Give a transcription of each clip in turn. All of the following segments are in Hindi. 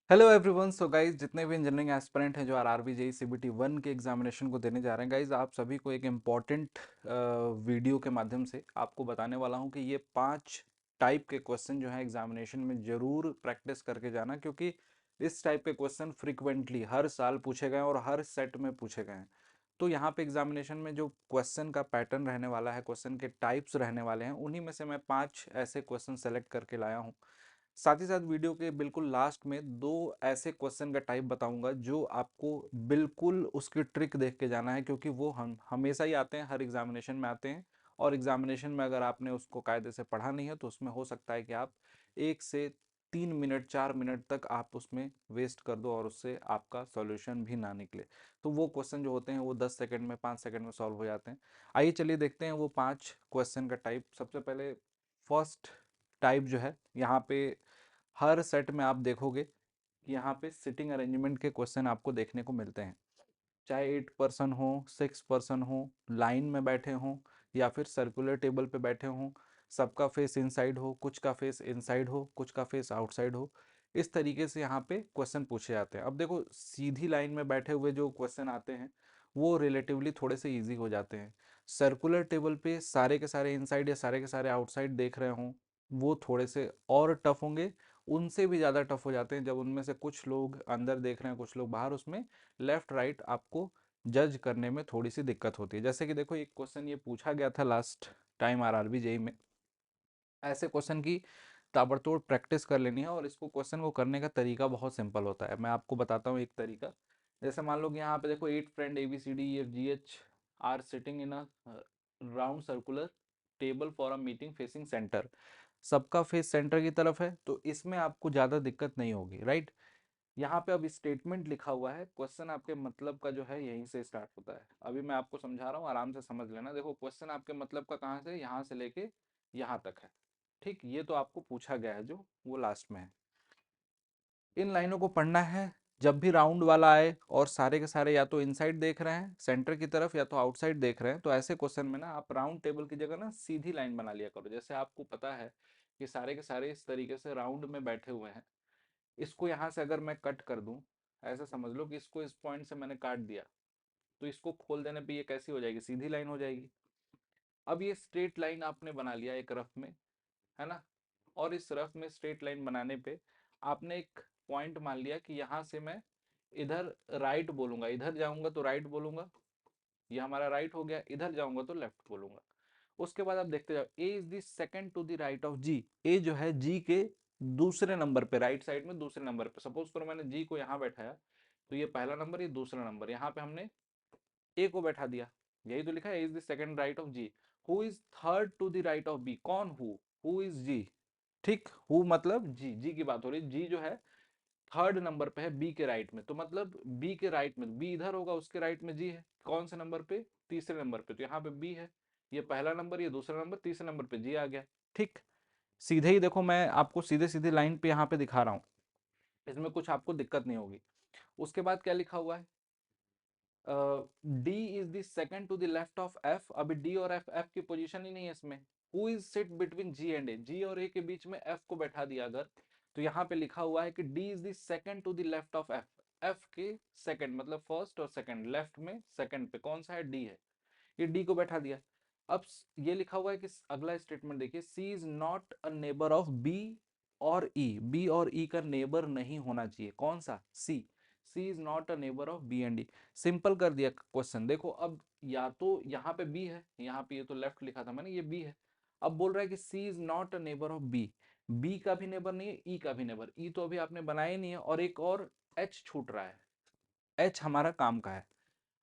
Hello everyone. सो गाइज, जितने भी इंजीनियरिंग एस्पिरेंट हैं जो आरआरबी जेई सीबीटी 1 के एग्जामिनेशन को देने जा रहे हैं, गाइज आप सभी को एक इम्पॉर्टेंट वीडियो के माध्यम से आपको बताने वाला हूं कि ये 5 टाइप के क्वेश्चन जो हैं एग्जामिनेशन में ज़रूर प्रैक्टिस करके जाना, क्योंकि इस टाइप के क्वेश्चन फ्रिक्वेंटली हर साल पूछे गए हैं और हर सेट में पूछे गए हैं। तो यहाँ पे एग्जामिनेशन में जो क्वेश्चन का पैटर्न रहने वाला है, क्वेश्चन के टाइप्स रहने वाले हैं, उन्हीं में से मैं 5 ऐसे क्वेश्चन सेलेक्ट करके लाया हूँ। साथ ही साथ वीडियो के बिल्कुल लास्ट में दो ऐसे क्वेश्चन का टाइप बताऊंगा जो आपको बिल्कुल उसकी ट्रिक देख के जाना है, क्योंकि वो हम हमेशा ही आते हैं, हर एग्जामिनेशन में आते हैं। और एग्जामिनेशन में अगर आपने उसको कायदे से पढ़ा नहीं है तो उसमें हो सकता है कि आप 1 से 3 मिनट 4 मिनट तक आप उसमें वेस्ट कर दो और उससे आपका सॉल्यूशन भी ना निकले। तो वो क्वेश्चन जो होते हैं वो 10 सेकंड में 5 सेकंड में सॉल्व हो जाते हैं। आइए चलिए देखते हैं वो 5 क्वेश्चन का टाइप। सबसे पहले फर्स्ट टाइप जो है, यहाँ पे हर सेट में आप देखोगे कि यहाँ पे सिटिंग अरेंजमेंट के क्वेश्चन आपको देखने को मिलते हैं। चाहे 8 पर्सन हो, 6 पर्सन हो, लाइन में बैठे हों, या फिर सर्कुलर टेबल पे बैठे हों, सबका फेस इनसाइड हो, कुछ का फेस इनसाइड हो, कुछ का फेस आउटसाइड हो। इस तरीके से यहाँ पे क्वेश्चन पूछे जाते हैं। अब देखो, सीधी लाइन में बैठे हुए जो क्वेश्चन आते हैं वो रिलेटिवली थोड़े से इजी हो जाते हैं। सर्कुलर टेबल पे सारे के सारे इनसाइड या सारे के सारे आउटसाइड देख रहे हों, वो थोड़े से और टफ होंगे। उनसे भी ज़्यादा टफ हो जाते हैं जब उनमें से कुछ लोग अंदर देख रहे हैं, कुछ लोग बाहर। उसमें लेफ्ट राइट आपको जज करने में थोड़ी सी दिक्कत होती है। जैसे कि देखो, एक क्वेश्चन ये पूछा गया था लास्ट टाइम आरआरबी जेई में। ऐसे क्वेश्चन की ताबड़तोड़ प्रैक्टिस कर लेनी है, और इसको क्वेश्चन को करने का तरीका बहुत सिंपल होता है। मैं आपको बताता हूँ एक तरीका। जैसे मान लो कि यहाँ पे देखो 8 friend ABCDEFGH are sitting in a round circular table for a meeting facing centre. सबका फेस सेंटर की तरफ है, तो इसमें आपको ज़्यादा दिक्कत नहीं होगी, राइट। यहाँ पे अब स्टेटमेंट लिखा हुआ है, क्वेश्चन आपके मतलब का जो है यहीं से स्टार्ट होता है। अभी मैं आपको समझा रहा हूँ, आराम से समझ लेना। देखो, क्वेश्चन आपके मतलब का कहाँ से, यहाँ से लेके यहाँ तक है। ठीक, ये तो आपको पूछा गया है जो वो लास्ट में है। इन लाइनों को पढ़ना है। जब भी राउंड वाला आए और सारे के सारे या तो इनसाइड देख रहे हैं सेंटर की तरफ या तो आउटसाइड देख रहे हैं, तो ऐसे क्वेश्चन में ना आप राउंड टेबल की जगह ना सीधी लाइन बना लिया करो। जैसे आपको पता है कि सारे के सारे इस तरीके से राउंड में बैठे हुए हैं। इसको यहाँ से अगर मैं कट कर दूं, ऐसा समझ लो कि इसको इस पॉइंट से मैंने काट दिया, तो इसको खोल देने पे ये कैसी हो जाएगी, सीधी लाइन हो जाएगी। अब ये स्ट्रेट लाइन आपने बना लिया एक रफ में, है ना। और इस रफ में स्ट्रेट लाइन बनाने पे आपने एक पॉइंट मान लिया कि यहाँ से मैं इधर राइट बोलूंगा, इधर जाऊंगा तो राइट बोलूंगा, ये हमारा राइट हो गया। इधर जाऊंगा तो लेफ्ट बोलूंगा। उसके बाद आप देखते जाओ, A is the second to the right of G. A जो है जी के दूसरे नंबर पे, राइट साइड में दूसरे नंबर पे। सपोज करो मैंने जी को यहाँ बैठाया, तो ये पहला नंबर, ये दूसरा नंबर, यहाँ पे हमने ए को बैठा दिया। यही तो लिखा है, is the second right of G. Who is third to the right of B. कौन, हु इज जी। ठीक, हु मतलब जी, जी की बात हो रही है। जी जो है थर्ड नंबर पे है बी के राइट में, तो मतलब बी के राइट में, बी इधर होगा, उसके राइट में जी है। कौन से नंबर पे, तीसरे नंबर पे, तो यहाँ पे बी है। ये पहला नंबर, ये दूसरा नंबर, तीसरे नंबर पे जी आ गया। ठीक, सीधे ही देखो, मैं आपको सीधे सीधे लाइन पे यहाँ पे दिखा रहा हूँ, इसमें कुछ आपको दिक्कत नहीं होगी। उसके बाद क्या लिखा हुआ है, D is the second to the left of F. अभी डी और एफ, एफ की पोजीशन ही नहीं है इसमें। Who is sit between G and A, G और ए के बीच में एफ को बैठा दिया अगर, तो यहाँ पे लिखा हुआ है कि D is the second to the left of F. F के सेकंड मतलब फर्स्ट और सेकंड, लेफ्ट में सेकंड पे कौन सा है, डी है। ये डी को बैठा दिया। अब ये लिखा हुआ है कि अगला स्टेटमेंट देखिए, C is not a neighbour of B और ई। बी और ई का नेबर नहीं होना चाहिए, कौन सा, C. C is not a neighbour of B and D. Simple कर दिया क्वेश्चन। देखो अब, या तो यहाँ पे बी है, यहाँ पे ये तो लेफ्ट लिखा था मैंने, ये बी है। अब बोल रहा है कि C is not a neighbour of B. B का भी नेबर नहीं है, ई का भी नेबर, ई तो अभी आपने बनाया ही नहीं है, और एक और एच छूट रहा है। एच हमारा काम का है।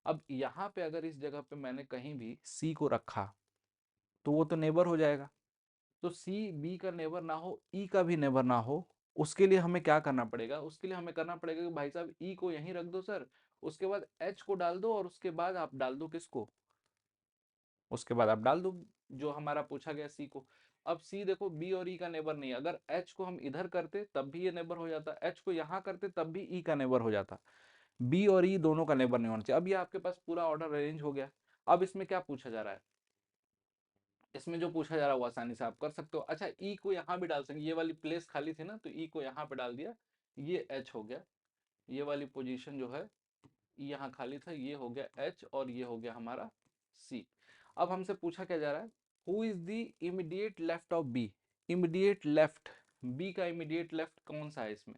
अब यहाँ पे अगर इस जगह पे मैंने कहीं भी सी को रखा, तो वो तो नेबर हो जाएगा। तो सी बी का नेबर ना हो, ई का भी नेबर ना हो, उसके लिए हमें क्या करना पड़ेगा, उसके लिए हमें करना पड़ेगा कि भाई साहब ई को यहीं रख दो सर, उसके बाद एच को डाल दो, और उसके बाद आप डाल दो किसको, उसके बाद आप डाल दो जो हमारा पूछा गया सी को। अब सी देखो, बी और ई का नेबर नहीं है। अगर एच को हम इधर करते तब भी ये नेबर हो जाता, एच को यहाँ करते तब भी ई का नेबर हो जाता। बी और ई दोनों का नेबर नहीं होना चाहिए। अब ये आपके पास पूरा ऑर्डर अरेंज हो गया। अब इसमें क्या पूछा जा रहा है, इसमें जो पूछा जा रहा है वो आसानी से आप कर सकते हो। अच्छा, ई को यहाँ भी डाल सकते, ये वाली प्लेस खाली थी ना, तो ई को यहाँ पे डाल दिया। ये H हो गया, ये वाली पोजीशन जो है यहाँ खाली था, ये हो गया H और ये हो गया हमारा C। अब हमसे पूछा क्या जा रहा है, who is the immediate left of B। Immediate left, B का इमीडिएट लेफ्ट कौन सा है इसमें,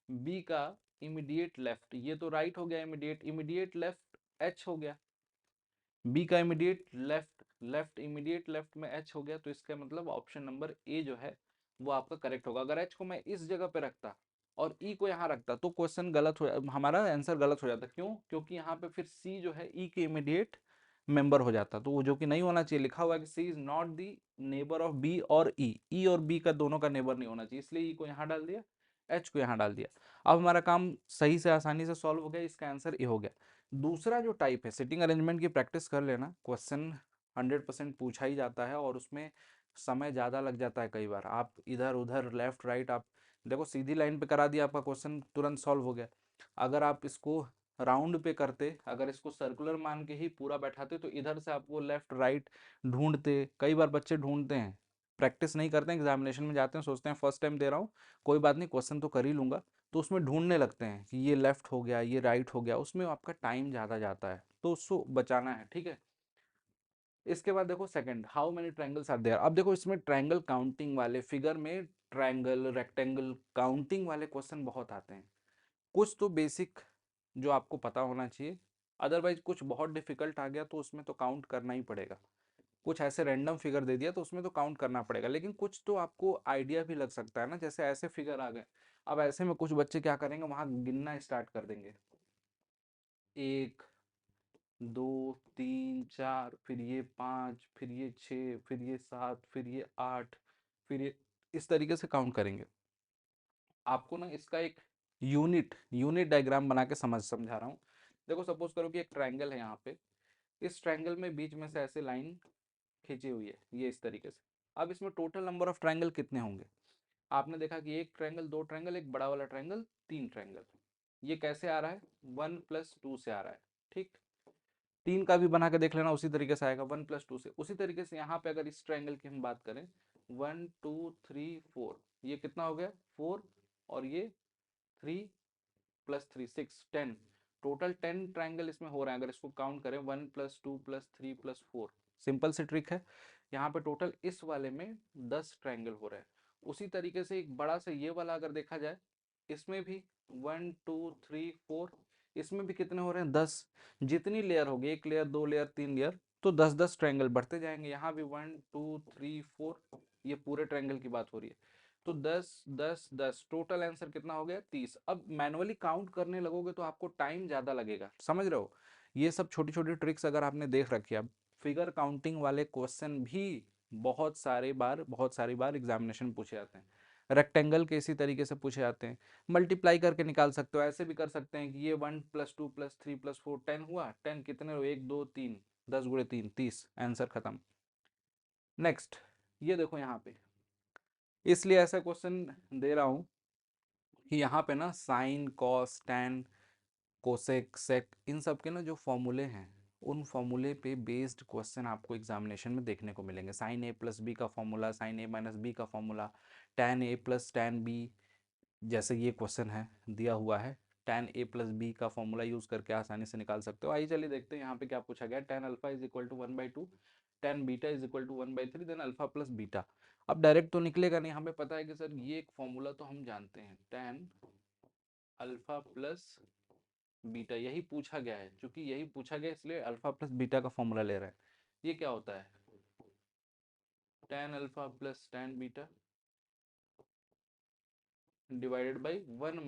B का इमीडिएट लेफ्ट, ये तो राइट हो गया इमीडिएट, इमीडिएट लेफ्ट H हो गया। बी का immediate left, left immediate left में H हो गया, तो इसका मतलब ऑप्शन नंबर ए जो है वो आपका करेक्ट होगा। अगर H को मैं इस जगह पे रखता और E को यहाँ रखता तो क्वेश्चन गलत हो, हमारा आंसर गलत हो जाता। क्यों? क्योंकि यहाँ पे फिर C जो है E के इमीडिएट मेंबर हो जाता, तो वो जो कि नहीं होना चाहिए। लिखा हुआ है कि C is not the neighbour of B और E और B का दोनों का नेबर नहीं होना चाहिए, इसलिए E को यहाँ डाल दिया, H को यहाँ डाल दिया। अब हमारा काम सही से आसानी से सॉल्व हो गया, इसका आंसर ए हो गया। दूसरा जो टाइप है, सिटिंग अरेंजमेंट की प्रैक्टिस कर लेना, क्वेश्चन 100% पूछा ही जाता है और उसमें समय ज़्यादा लग जाता है। कई बार आप इधर उधर लेफ्ट राइट, आप देखो सीधी लाइन पे करा दिया, आपका क्वेश्चन तुरंत सॉल्व हो गया। अगर आप इसको राउंड पे करते, अगर इसको सर्कुलर मान के ही पूरा बैठाते, तो इधर से आपको लेफ्ट राइट ढूंढते। कई बार बच्चे ढूंढते हैं, प्रैक्टिस नहीं करते हैं, एग्जामिनेशन में जाते हैं, सोचते हैं फर्स्ट टाइम दे रहा हूँ, कोई बात नहीं क्वेश्चन तो कर ही लूंगा, तो उसमें ढूंढने लगते हैं कि ये लेफ्ट हो गया, ये राइट हो गया, उसमें आपका टाइम ज़्यादा जाता है, तो उसको बचाना है, ठीक है। इसके बाद देखो second, how many triangles are there. अब देखो इसमें ट्रायंगल काउंटिंग वाले, फिगर में ट्रायंगल रेक्टेंगल काउंटिंग वाले क्वेश्चन बहुत आते हैं। कुछ तो बेसिक जो आपको पता होना चाहिए, अदरवाइज कुछ बहुत डिफिकल्ट आ गया तो उसमें तो काउंट करना ही पड़ेगा। कुछ ऐसे रैंडम फिगर दे दिया तो उसमें तो काउंट करना पड़ेगा, लेकिन कुछ तो आपको आइडिया भी लग सकता है ना, जैसे ऐसे फिगर आ गए। अब ऐसे में कुछ बच्चे क्या करेंगे, वहां गिनना स्टार्ट कर देंगे, 1 2 3 4, फिर ये 5, फिर ये 6, फिर ये 7, फिर ये 8, फिर ये, इस तरीके से काउंट करेंगे। आपको ना इसका एक यूनिट यूनिट डायग्राम बना के समझा रहा हूँ। देखो सपोज करो कि एक ट्रायंगल है यहाँ पे, इस ट्रायंगल में बीच में से ऐसे लाइन खींची हुई है, ये इस तरीके से। अब इसमें टोटल नंबर ऑफ ट्रायंगल कितने होंगे? आपने देखा कि एक ट्रायंगल, दो ट्रायंगल, एक बड़ा वाला ट्रायंगल, तीन ट्रायंगल। ये कैसे आ रहा है? 1+2 से आ रहा है, ठीक। तीन का भी बना के देख लेना, उसी तरीके से आएगा 1+2 से। उसी तरीके से यहाँ पे अगर इस ट्रायंगल की हम बात करें, 1 2 3 4, ये कितना हो गया? 4, और ये 3+3 6 10, टोटल 10 ट्रायंगल इसमें हो रहे हैं। अगर इसको काउंट करें 1+2+3+4, सिंपल सी ट्रिक है। यहाँ पे टोटल इस वाले में 10 ट्रायंगल हो रहे हैं। उसी तरीके से एक बड़ा सा ये वाला अगर देखा जाए, इसमें भी 1 2 3 4, इसमें भी कितने हो रहे हैं? 10। जितनी लेयर होगी, एक लेयर, दो लेयर, तीन लेयर, तो 10 10 ट्रायंगल बढ़ते जाएंगे। यहाँ भी 1 2 3 4, ये पूरे ट्रायंगल की बात हो रही है। तो 10 10 10, टोटल आंसर कितना हो गया? 30। अब मैनुअली काउंट करने लगोगे तो आपको टाइम ज़्यादा लगेगा, समझ रहे हो। ये सब छोटी छोटी ट्रिक्स अगर आपने देख रखी है, अब फिगर काउंटिंग वाले क्वेश्चन भी बहुत सारी बार एग्जामिनेशन में पूछे जाते हैं। रेक्टेंगल के इसी तरीके से पूछे जाते हैं, मल्टीप्लाई करके निकाल सकते हो। ऐसे भी कर सकते हैं कि ये 1+2+3+4 10 हुआ, 10 कितने हो? 1 2 3, 10 × 3 30, आंसर खत्म। नेक्स्ट, ये देखो यहाँ पे, इसलिए ऐसा क्वेश्चन दे रहा हूँ कि यहाँ पे ना sine cos tan cosec sec, इन सब के ना जो फॉर्मूले हैं, उन फॉर्मूले पे बेस्ड क्वेश्चन आपको एग्जामिनेशन में देखने को मिलेंगे। साइन A+B का फॉर्मूला, साइन A-B का फॉर्मूला, टैन A+टैन B, जैसे ये क्वेश्चन है दिया हुआ है, टैन A+B का फॉर्मूला यूज करके आसानी से निकाल सकते हो। आइए चलिए देखते हैं यहाँ पे क्या पूछा गया। Tan alpha is equal to 1/2, tan beta is equal to 1/3, then alpha plus beta. अब डायरेक्ट तो निकलेगा नहीं, हमें पता है कि सर ये एक फॉर्मूला तो हम जानते हैं, टैन अल्फा प्लस बीटा, यही पूछा गया है। चूंकि यही पूछा गया इसलिए अल्फा प्लस बीटा का फॉर्मूला ले रहे हैं। ये क्या होता है? Tan alpha plus tan beta divided by 1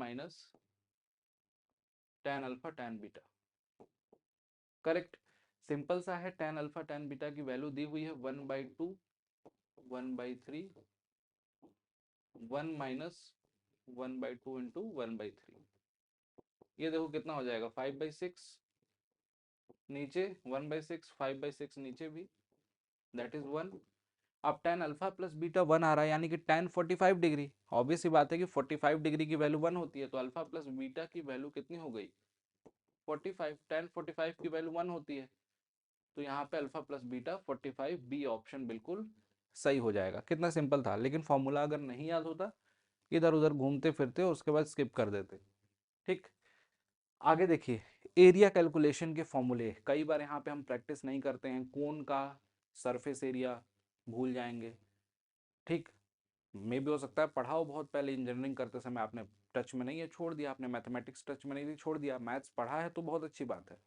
- tan alpha tan beta. Correct, simple सा है। टैन अल्फा टैन बीटा की वैल्यू दी हुई है 1/2, 1/3, 1 - 1/2 इंटू 1/3। ये देखो कितना हो जाएगा? 5/6, नीचे 1/6, 5/6 नीचे भी, दैट इज 1। अब tan अल्फा प्लस बीटा 1 आ रहा है, यानी कि tan 45 डिग्री। ऑब्वियस सी बात है कि 45 डिग्री की वैल्यू 1 होती है, तो अल्फा प्लस बीटा की वैल्यू कितनी हो गई? 45। tan 45 की वैल्यू 1 होती है, तो यहाँ पे alpha plus beta 45, B option बिल्कुल सही हो जाएगा। कितना सिंपल था, लेकिन फॉर्मूला अगर नहीं याद होता इधर उधर घूमते फिरते और उसके बाद स्किप कर देते। ठीक, आगे देखिए, एरिया कैलकुलेशन के फॉर्मूले कई बार यहाँ पे हम प्रैक्टिस नहीं करते हैं, कोन का सरफेस एरिया भूल जाएंगे। ठीक, मे भी हो सकता है पढ़ाओ बहुत पहले इंजीनियरिंग करते समय आपने टच में नहीं है, छोड़ दिया आपने, मैथमेटिक्स टच में नहीं थी, छोड़ दिया, मैथ्स पढ़ा है तो बहुत अच्छी बात है।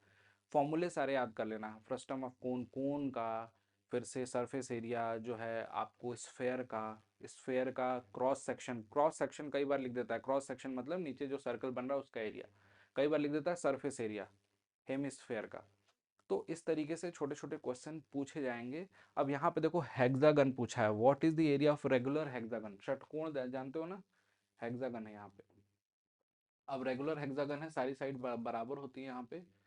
फॉर्मूले सारे याद कर लेना, फ्रस्टम ऑफ कोन, कोन का, फिर से सरफेस एरिया जो है आपको स्फेयर का, स्फेयर का क्रॉस सेक्शन, क्रॉस सेक्शन कई बार लिख देता है, क्रॉस सेक्शन मतलब नीचे जो सर्कल बन रहा है उसका एरिया, कई बार लिख देता है सरफेस एरिया हेमिस्फेयर का। तो इस तरीके से छोटे छोटे क्वेश्चन पूछे जाएंगे। अब यहाँ पे देखो हेक्सागन पूछा है, what is the area of regular hexagon, षटकोण जानते हो ना, हेक्सागन है यहाँ पे। अब रेगुलर हेक्सागन है, सारी साइड बराबर होती है यहाँ पे।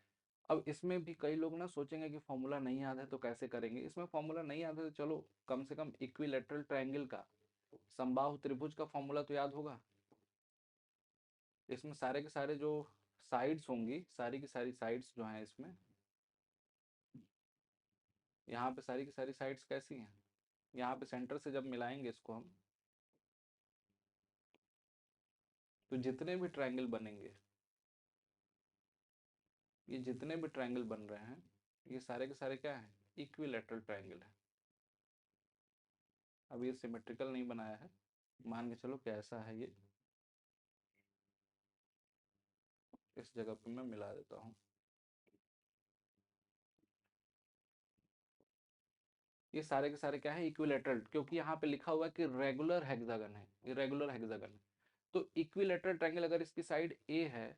अब इसमें भी कई लोग ना सोचेंगे कि फॉर्मूला नहीं याद है तो कैसे करेंगे, इसमें फॉर्मूला नहीं याद है तो चलो कम से कम इक्विलेटरल ट्रायंगल का, समबाहु त्रिभुज का फॉर्मूला तो याद होगा। इसमें सारे के सारे जो साइड्स होंगी, सारी की सारी साइड्स जो हैं इसमें, यहाँ पे सारी की सारी साइड्स कैसी हैं, यहाँ पे सेंटर से जब मिलाएंगे इसको हम, तो जितने भी ट्रायंगल बनेंगे, ये जितने भी ट्रायंगल बन रहे हैं, ये सारे के सारे क्या हैं, इक्विलेटरल ट्रायंगल है। अब ये सिमेट्रिकल नहीं बनाया है, मान के चलो कैसा है ये, इस जगह पे मैं मिला देता हूँ। ये सारे के सारे क्या है, इक्विलेटरल, क्योंकि यहाँ पे लिखा हुआ है कि रेगुलर हेक्सागन है, ये रेगुलर हेक्सागन है। तो इक्विलेटरल ट्रायंगल अगर इसकी साइड ए है,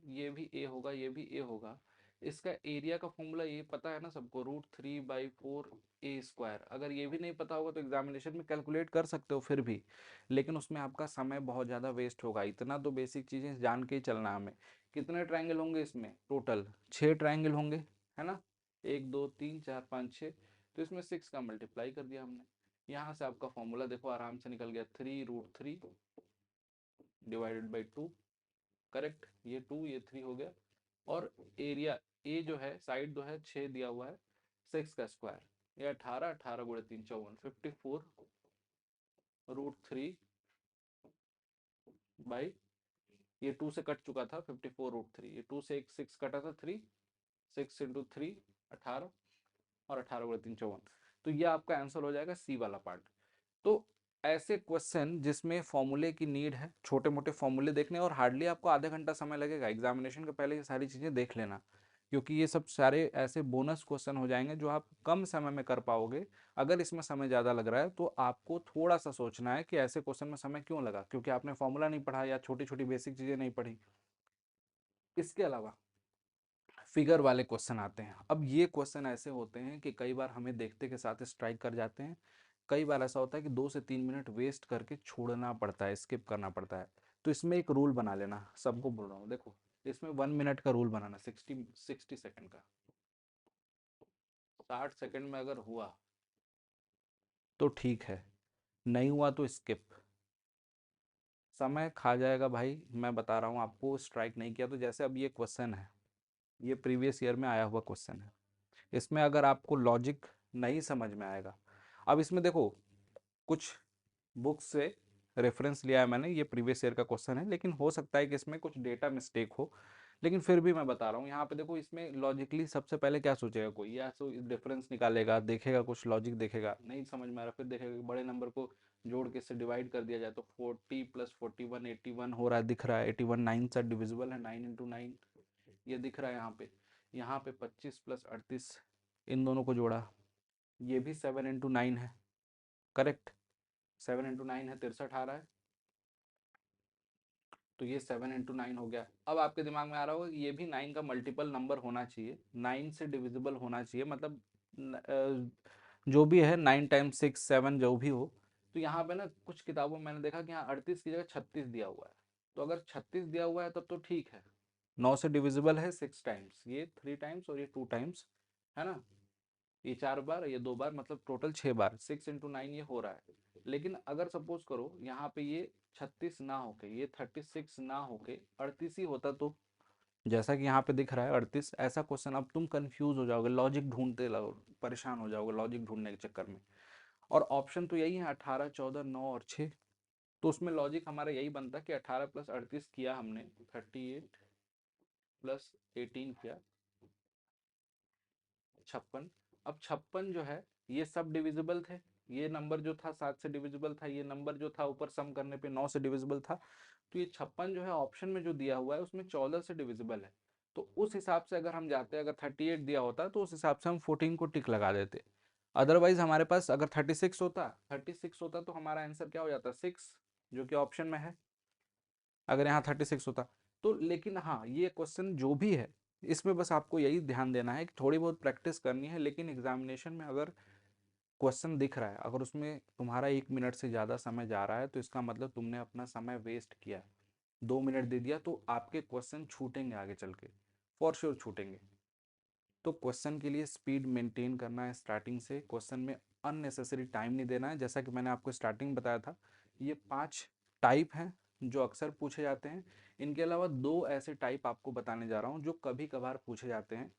ये भी ए होगा, ये भी ए होगा, इसका एरिया का फॉर्मूला ये पता है ना सबको, √3/4 a²। अगर ये भी नहीं पता होगा तो एग्जामिनेशन में कैलकुलेट कर सकते हो फिर भी, लेकिन उसमें आपका समय बहुत ज़्यादा वेस्ट होगा। इतना तो बेसिक चीज़ें जान के ही चलना हमें। कितने ट्रायंगल होंगे इसमें, टोटल 6 ट्रायंगल होंगे, है ना, 1 2 3 4 5 6, तो इसमें 6 का मल्टीप्लाई कर दिया हमने। यहाँ से आपका फॉर्मूला देखो आराम से निकल गया, 3√3/2, करेक्ट, ये 2 ये 3 हो गया। और एरिया ए जो है, साइड जो है 6 दिया हुआ है, 6 का स्क्वायर ये 18, 18 गुणे 3 54, 54√3 ये 2 से कट चुका था, 54√3, ये 2 से एक 6 कटा था, 3, 6 × 3 18, और 18 × 3 54, तो ये आपका आंसर हो जाएगा सी वाला पार्ट। तो ऐसे क्वेश्चन जिसमें फॉर्मूले की नीड है, छोटे मोटे फॉर्मूले देखने, और हार्डली आपको आधा घंटा समय लगेगा, एग्जामिनेशन के पहले ये सारी चीज़ें देख लेना, क्योंकि ये सब सारे ऐसे बोनस क्वेश्चन हो जाएंगे जो आप कम समय में कर पाओगे। अगर इसमें समय ज़्यादा लग रहा है तो आपको थोड़ा सा सोचना है कि ऐसे क्वेश्चन में समय क्यों लगा, क्योंकि आपने फॉर्मूला नहीं पढ़ा या छोटी छोटी बेसिक चीज़ें नहीं पढ़ी। इसके अलावा फिगर वाले क्वेश्चन आते हैं। अब ये क्वेश्चन ऐसे होते हैं कि कई बार हमें देखते के साथ स्ट्राइक कर जाते हैं, कई बार ऐसा होता है कि 2 से 3 मिनट वेस्ट करके छोड़ना पड़ता है, स्किप करना पड़ता है। तो इसमें एक रूल बना लेना, सबको बोल रहा हूँ, देखो इसमें 1 मिनट का रूल बनाना, 60 सेकेंड का, 60 सेकेंड में अगर हुआ तो ठीक है, नहीं हुआ तो स्किप, समय खा जाएगा भाई, मैं बता रहा हूँ आपको, स्ट्राइक नहीं किया तो। जैसे अब ये क्वेश्चन है, ये प्रीवियस ईयर में आया हुआ क्वेश्चन है, इसमें अगर आपको लॉजिक नहीं समझ में आएगा, अब इसमें देखो कुछ बुक्स से रेफरेंस लिया है मैंने, ये प्रीवियस ईयर का क्वेश्चन है, लेकिन हो सकता है कि इसमें कुछ डेटा मिस्टेक हो, लेकिन फिर भी मैं बता रहा हूँ। यहाँ पे देखो, इसमें लॉजिकली सबसे पहले क्या सोचेगा कोई, या तो डिफरेंस निकालेगा, देखेगा कुछ लॉजिक, देखेगा नहीं समझ में आ रहा, फिर देखेगा कि बड़े नंबर को जोड़ के इससे डिवाइड कर दिया जाए तो 40 + 41 81 हो रहा है, दिख रहा है 81, 9 से डिविजिबल है, 9 × 9 ये दिख रहा है यहाँ पे। यहाँ पे 25 + 38, इन दोनों को जोड़ा, ये भी 7 × 9 है, करेक्ट, 7 × 9 है, 63 आ रहा है, तो ये 7 × 9 हो गया। अब आपके दिमाग में आ रहा होगा कि ये भी 9 का मल्टीपल नंबर होना चाहिए, 9 से डिविजिबल होना चाहिए, मतलब जो भी है 9 × 6 7 जो भी हो। तो यहाँ पे ना कुछ किताबों में मैंने देखा कि यहाँ 38 की जगह 36 दिया हुआ है, तो अगर 36 दिया हुआ है तब तो ठीक है, 9 से डिविजिबल है 6 टाइम्स, ये 3 टाइम्स और ये 2 टाइम्स, है ना, ये 4 बार, ये 2 बार, मतलब टोटल 6 बार, 6 × 9 ये हो रहा है। लेकिन अगर सपोज करो यहाँ पे ये 36 ना होके, ये 36 ना होके 38 ही होता, तो जैसा कि यहाँ पे दिख रहा है 38, ऐसा क्वेश्चन अब तुम कंफ्यूज हो जाओगे, लॉजिक ढूंढते परेशान हो जाओगे लॉजिक ढूंढने के चक्कर में। और ऑप्शन तो यही है 18 14 9 और 6, तो उसमें लॉजिक हमारा यही बनता कि 18 प्लस 38 किया हमने, 38 प्लस 18 किया 56। अब 56 जो है ये सब डिविजिबल थे, ये नंबर जो था 7 से डिविजिबल था, ये नंबर जो था ऊपर सम करने पे 9 से डिविजिबल था। तो ये 56 जो है ऑप्शन में जो दिया हुआ है उसमें 14 से डिविजिबल है। तो उस हिसाब से अगर हम जाते, अगर 38 दिया होता तो उस हिसाब से हम 14 को टिक लगा देते। अदरवाइज हमारे पास अगर 36 होता तो हमारा आंसर क्या हो जाता, 6, जो कि ऑप्शन में है, अगर यहाँ 36 होता तो। लेकिन हाँ, ये क्वेश्चन जो भी है इसमें बस आपको यही ध्यान देना है कि थोड़ी बहुत प्रैक्टिस करनी है, लेकिन एग्जामिनेशन में अगर क्वेश्चन दिख रहा है, अगर उसमें तुम्हारा 1 मिनट से ज़्यादा समय जा रहा है तो इसका मतलब तुमने अपना समय वेस्ट किया। 2 मिनट दे दिया तो आपके क्वेश्चन छूटेंगे आगे चल के, फॉर श्योर छूटेंगे। तो क्वेश्चन के लिए स्पीड मेंटेन करना है, स्टार्टिंग से क्वेश्चन में अननेसेसरी टाइम नहीं देना है। जैसा कि मैंने आपको स्टार्टिंग बताया था, ये 5 टाइप हैं जो अक्सर पूछे जाते हैं। इनके अलावा 2 ऐसे टाइप आपको बताने जा रहा हूँ जो कभी कभार पूछे जाते हैं,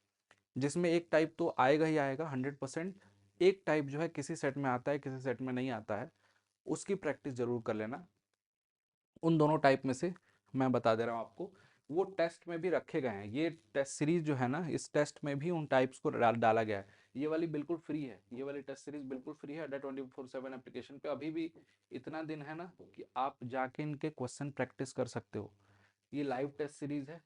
जिसमें एक टाइप तो आएगा ही आएगा 100%। एक टाइप जो है किसी सेट में आता है, किसी सेट में नहीं आता है, उसकी प्रैक्टिस जरूर कर लेना। उन दोनों टाइप में से मैं बता दे रहा हूँ आपको, वो टेस्ट में भी रखे गए हैं। ये टेस्ट सीरीज जो है ना, इस टेस्ट में भी उन टाइप्स को डाला गया है। ये वाली बिल्कुल फ्री है, ये वाली टेस्ट सीरीज बिल्कुल फ्री है अड्डा 24/7 एप्लीकेशन पे। अभी भी इतना दिन है ना कि आप जाके इनके क्वेश्चन प्रैक्टिस कर सकते हो। ये लाइव टेस्ट सीरीज है,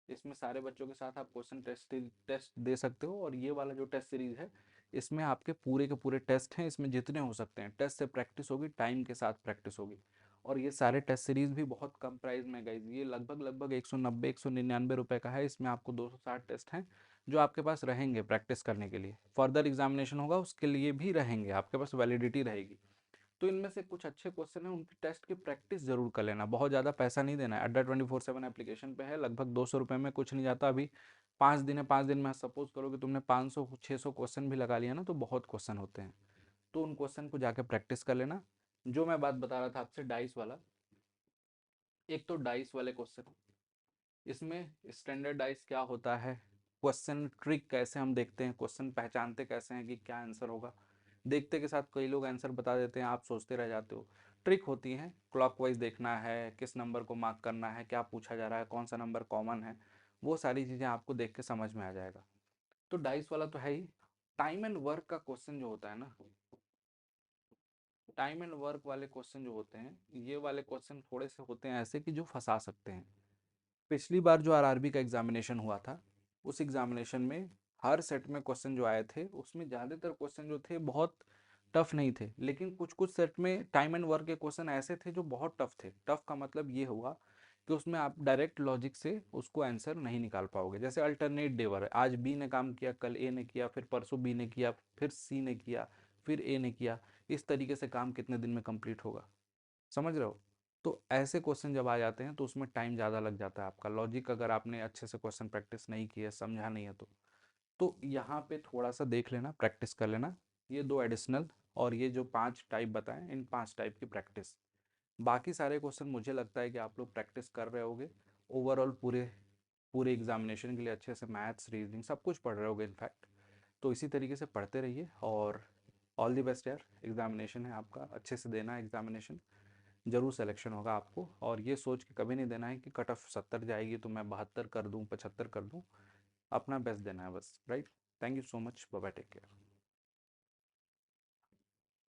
इसमें सारे बच्चों के साथ आप क्वेश्चन टेस्ट दे सकते हो। और ये वाला जो टेस्ट सीरीज है इसमें आपके पूरे के पूरे टेस्ट हैं, इसमें जितने हो सकते हैं टेस्ट से प्रैक्टिस होगी, टाइम के साथ प्रैक्टिस होगी। और ये सारे टेस्ट सीरीज भी बहुत कम प्राइस में गाइज, ये लगभग लगभग 190 199 रुपए का है। इसमें आपको 260 टेस्ट हैं जो आपके पास रहेंगे प्रैक्टिस करने के लिए। फर्दर एग्जामिनेशन होगा उसके लिए भी रहेंगे, आपके पास वैलिडिटी रहेगी। तो इनमें से कुछ अच्छे क्वेश्चन है, उनकी टेस्ट की प्रैक्टिस जरूर कर लेना। बहुत ज़्यादा पैसा नहीं देना है, अड्डा 24/7 एप्लीकेशन पे है, लगभग 200 रुपये में कुछ नहीं जाता। अभी 5 दिन है, 5 दिन में सपोज करो कि तुमने 500 600 क्वेश्चन भी लगा लिया ना, तो बहुत क्वेश्चन होते हैं। तो उन क्वेश्चन को जाके प्रैक्टिस कर लेना। जो मैं बात बता रहा था आपसे डाइस वाला, एक तो डाइस वाले क्वेश्चन, इसमें स्टैंडर्ड डाइस क्या होता है, क्वेश्चन ट्रिक कैसे हम देखते हैं, क्वेश्चन पहचानते कैसे हैं कि क्या आंसर होगा। देखते के साथ कई लोग आंसर बता देते हैं, आप सोचते रह जाते हो। ट्रिक होती है, क्लॉकवाइज देखना है, किस नंबर को मार्क करना है, क्या पूछा जा रहा है, कौन सा नंबर कॉमन है, वो सारी चीज़ें आपको देख के समझ में आ जाएगा। तो डाइस वाला तो है ही। टाइम एंड वर्क का क्वेश्चन जो होता है ना, टाइम एंड वर्क वाले क्वेश्चन जो होते हैं, ये वाले क्वेश्चन थोड़े से होते हैं ऐसे कि जो फंसा सकते हैं। पिछली बार जो आरआरबी का एग्जामिनेशन हुआ था, उस एग्जामिनेशन में हर सेट में क्वेश्चन जो आए थे उसमें ज़्यादातर क्वेश्चन जो थे बहुत टफ नहीं थे, लेकिन कुछ कुछ सेट में टाइम एंड वर्क के क्वेश्चन ऐसे थे जो बहुत टफ थे। टफ का मतलब ये हुआ कि उसमें आप डायरेक्ट लॉजिक से उसको आंसर नहीं निकाल पाओगे। जैसे अल्टरनेट डेवर है, आज बी ने काम किया, कल ए ने किया, फिर परसों बी ने किया, फिर सी ने किया, फिर ए ने किया। इस तरीके से काम कितने दिन में कंप्लीट होगा, समझ रहे हो। तो ऐसे क्वेश्चन जब आ जाते हैं तो उसमें टाइम ज़्यादा लग जाता है आपका। लॉजिक अगर आपने अच्छे से क्वेश्चन प्रैक्टिस नहीं की है, समझा नहीं है, तो यहाँ पे थोड़ा सा देख लेना, प्रैक्टिस कर लेना। ये 2 एडिशनल और ये जो 5 टाइप बताएं, इन 5 टाइप की प्रैक्टिस। बाकी सारे क्वेश्चन मुझे लगता है कि आप लोग प्रैक्टिस कर रहे होगे। ओवरऑल पूरे पूरे एग्जामिनेशन के लिए अच्छे से मैथ्स रीजनिंग सब कुछ पढ़ रहे होगे इनफैक्ट। तो इसी तरीके से पढ़ते रहिए और ऑल दी बेस्ट यार। एग्जामिनेशन है आपका, अच्छे से देना है एग्जामिनेशन, जरूर सिलेक्शन होगा आपको। और ये सोच के कभी नहीं देना है कि कट ऑफ 70 जाएगी तो मैं 72 कर दूं, 75 कर दूं। अपना बेस्ट देना है बस, right. Thank you so much, bye bye, take care.